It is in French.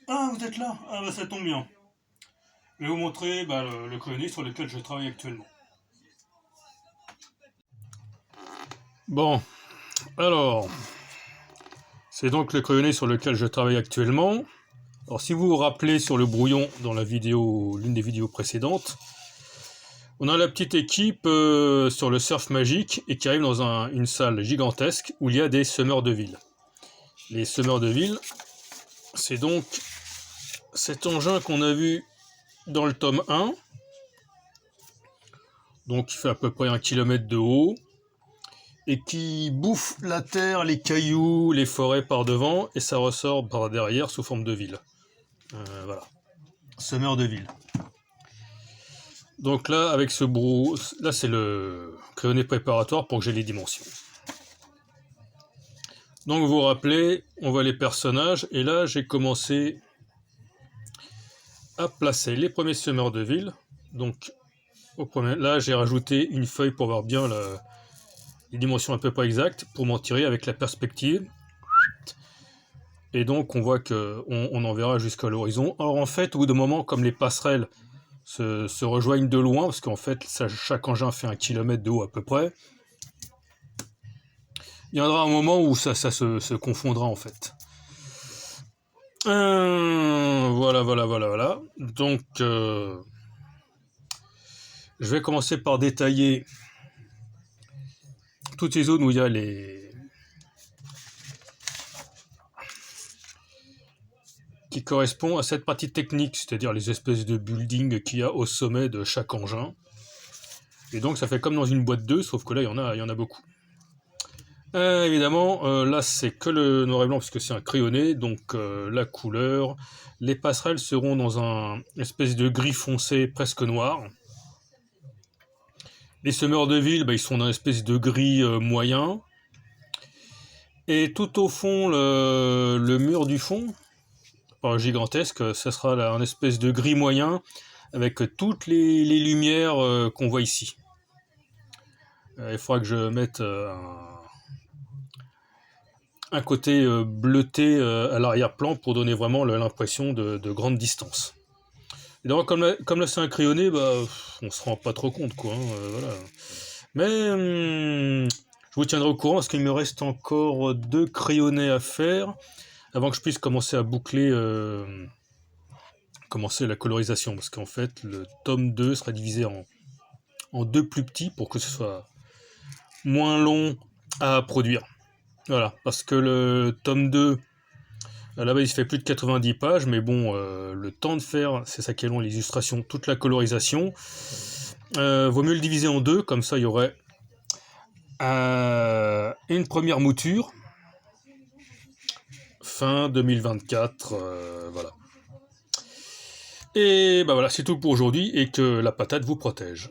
Ah, vous êtes là? Ah, bah ça tombe bien. Je vais vous montrer le crayon sur lequel je travaille actuellement. Bon, alors, c'est donc le crayonné sur lequel je travaille actuellement. Alors, si vous vous rappelez sur le brouillon dans la vidéo, l'une des vidéos précédentes, on a la petite équipe sur le surf magique et qui arrive dans une salle gigantesque où il y a des semeurs de ville. Les semeurs de ville, c'est donc cet engin qu'on a vu dans le tome 1, donc il fait à peu près 1 km de haut, et qui bouffe la terre, les cailloux, les forêts par devant, et ça ressort par derrière sous forme de ville. Voilà, semeur de ville. Donc là, avec ce brou, là c'est le crayonné préparatoire pour que j'ai les dimensions. Donc vous vous rappelez, on voit les personnages, et là j'ai commencé à placer les premiers semeurs de ville. Donc là j'ai rajouté une feuille pour voir bien les dimensions à peu près exactes, pour m'en tirer avec la perspective. Et donc on voit qu'on en verra jusqu'à l'horizon. Alors en fait, au bout d'un moment, comme les passerelles se rejoignent de loin, parce qu'en fait chaque engin fait 1 km de haut à peu près, il y aura un moment où ça se confondra en fait. Voilà. Donc je vais commencer par détailler toutes les zones où il y a qui correspond à cette partie technique, c'est-à-dire les espèces de buildings qu'il y a au sommet de chaque engin. Et donc ça fait comme dans une boîte 2, sauf que là il y en a beaucoup. Évidemment, là c'est que le noir et blanc puisque c'est un crayonné, donc la couleur. Les passerelles seront dans un espèce de gris foncé presque noir. Les semeurs de ville, ils sont dans une espèce de gris moyen. Et tout au fond, le mur du fond, pas gigantesque, ça sera là, un espèce de gris moyen avec toutes les lumières qu'on voit ici. Il faudra que je mette un côté bleuté à l'arrière-plan pour donner vraiment l'impression de grande distance. Et donc, comme là c'est un crayonné, on se rend pas trop compte, quoi. Voilà. Mais je vous tiendrai au courant parce qu'il me reste encore 2 crayonnés à faire avant que je puisse commencer à boucler, commencer la colorisation. Parce qu'en fait, le tome 2 sera divisé en 2 plus petits pour que ce soit moins long à produire. Voilà, parce que le tome 2, à la base, il fait plus de 90 pages, mais bon, le temps de faire, c'est ça qui est long, l'illustration, toute la colorisation, vaut mieux le diviser en 2, comme ça il y aurait une première mouture, fin 2024, voilà. Et voilà, c'est tout pour aujourd'hui, et que la patate vous protège.